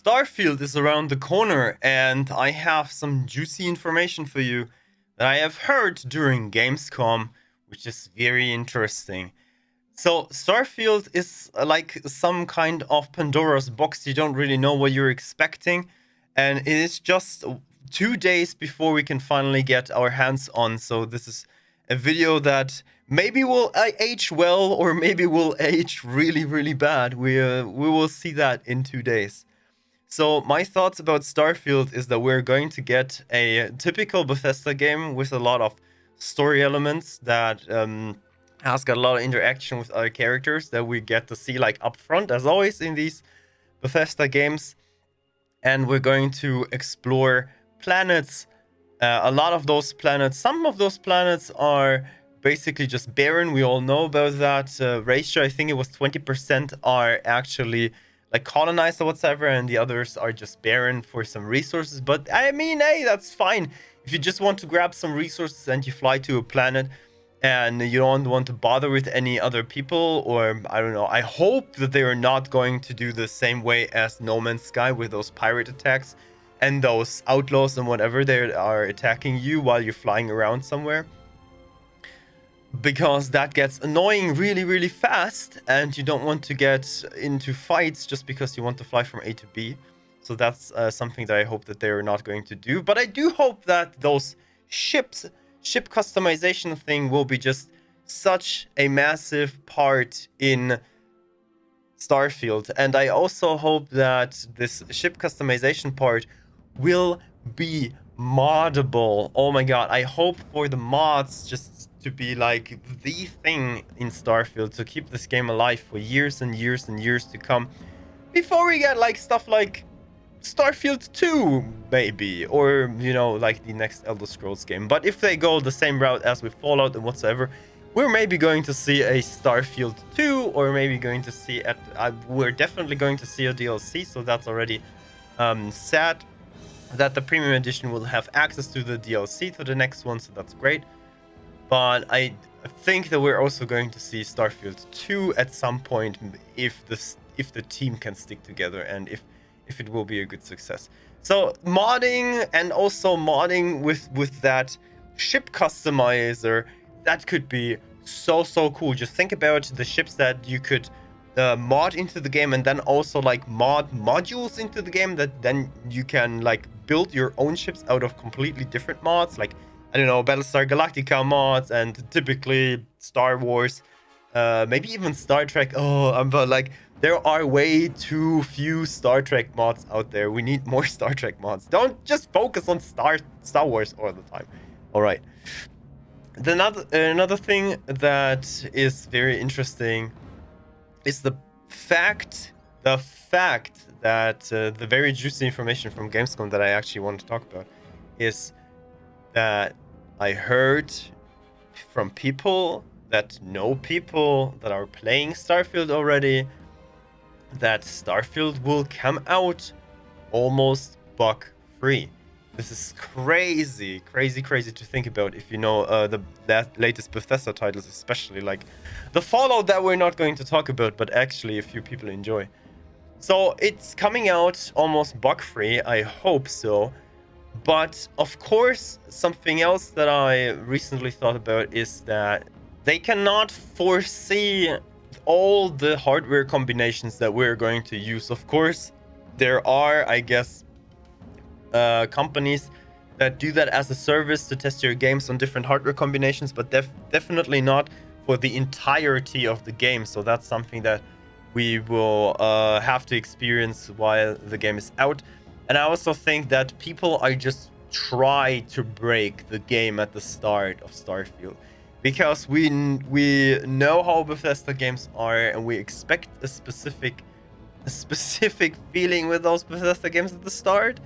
Starfield is around the corner, and I have some juicy information for you that I have heard during Gamescom, which is very interesting. So, Starfield is like some kind of Pandora's box. You don't really know what you're expecting, and it is just 2 days before we can finally get our hands on. So, this is a video that maybe will age well, or maybe will age really, really bad. We will see that in 2 days. So my thoughts about Starfield is that we're going to get a typical Bethesda game with a lot of story elements that has got a lot of interaction with other characters that we get to see like upfront, as always in these Bethesda games. And we're going to explore planets. A lot of those planets, some of those planets are basically just barren. We all know about that ratio. I think it was 20% are actually like colonized or whatever, and the others are just barren for some resources. But I mean, hey, that's fine. If you just want to grab some resources and you fly to a planet and you don't want to bother with any other people, or I don't know, I hope that they are not going to do the same way as No Man's Sky with those pirate attacks and those outlaws and whatever they are attacking you while you're flying around somewhere, because that gets annoying really, really fast, and you don't want to get into fights just because you want to fly from A to B. So that's something that I hope that they're not going to do. But I do hope that those ship customization thing will be just such a massive part in Starfield. And I also hope that this ship customization part will be moddable. Oh my god, I hope for the mods just to be like the thing in Starfield to keep this game alive for years and years and years to come, before we get like stuff like Starfield 2 maybe, or you know, like the next Elder Scrolls game. But if they go the same route as with Fallout and whatsoever, we're maybe going to see a Starfield 2, or maybe going to see we're definitely going to see a DLC. So that's already sad that the premium edition will have access to the DLC to the next one, so that's great. But I think that we're also going to see Starfield 2 at some point, if the team can stick together and if it will be a good success. So modding, and also modding with that ship customizer, that could be so cool. Just think about the ships that you could mod into the game, and then also like mod modules into the game that then you can like build your own ships out of completely different mods, like I don't know, Battlestar Galactica mods, and typically Star Wars, maybe even Star Trek. But like there are way too few Star Trek mods out there. We need more Star Trek mods. Don't just focus on Star Wars all the time. All right. Another thing that is very interesting is the fact that the very juicy information from Gamescom that I actually want to talk about is that I heard from people that know people that are playing Starfield already, that Starfield will come out almost bug free. This is crazy to think about if you know the latest Bethesda titles, especially like the Fallout that we're not going to talk about, but actually a few people enjoy. So it's coming out almost bug free, I hope so. But of course, something else that I recently thought about is that they cannot foresee all the hardware combinations that we're going to use. Of course, there are, I guess, companies that do that as a service to test your games on different hardware combinations, but definitely not for the entirety of the game. So that's something that we will have to experience while the game is out. And I also think that people are just try to break the game at the start of Starfield, because we know how Bethesda games are, and we expect a specific feeling with those Bethesda games at the start.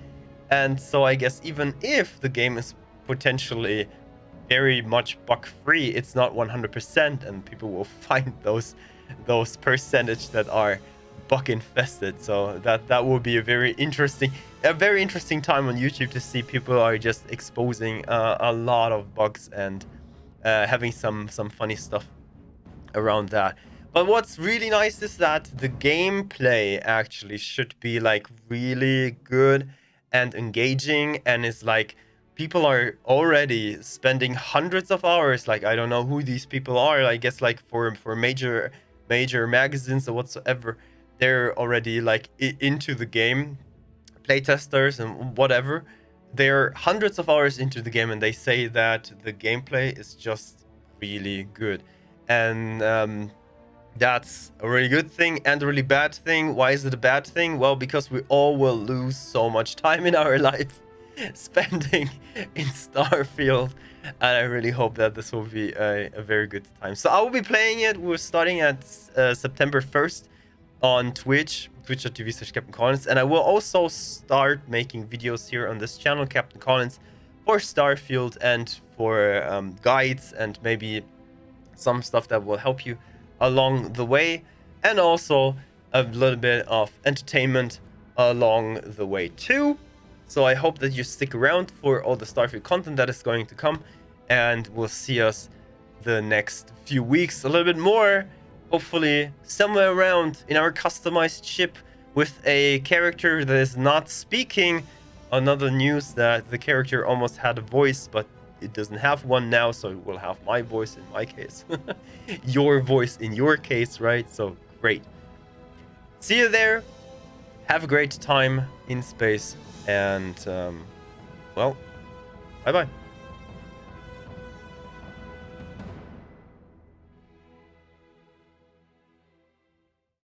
And so I guess even if the game is potentially very much bug free, it's not 100%, and people will find those percentage that are bug infested. So that will be a very interesting time on YouTube to see people are just exposing a lot of bugs and having some funny stuff around that. But what's really nice is that the gameplay actually should be like really good and engaging, and is like people are already spending hundreds of hours. Like I don't know who these people are. I guess like for major magazines or whatsoever, they're already like into the game, playtesters and whatever. They're hundreds of hours into the game, and they say that the gameplay is just really good. And that's a really good thing and a really bad thing. Why is it a bad thing? Well, because we all will lose so much time in our life spending in Starfield, and I really hope that this will be a very good time. So I will be playing it. We're starting at September 1st on twitch.tv/CaptainCollins, and I will also start making videos here on this channel, Captain Collins, for Starfield and for guides and maybe some stuff that will help you along the way, and also a little bit of entertainment along the way too. So I hope that you stick around for all the Starfield content that is going to come, and we'll see us the next few weeks a little bit more, hopefully somewhere around in our customized ship with a character that is not speaking. Another news that the character almost had a voice, but it doesn't have one now, so it will have my voice in my case. Your voice in your case, right? So great. See you there. Have a great time in space, and well, bye bye.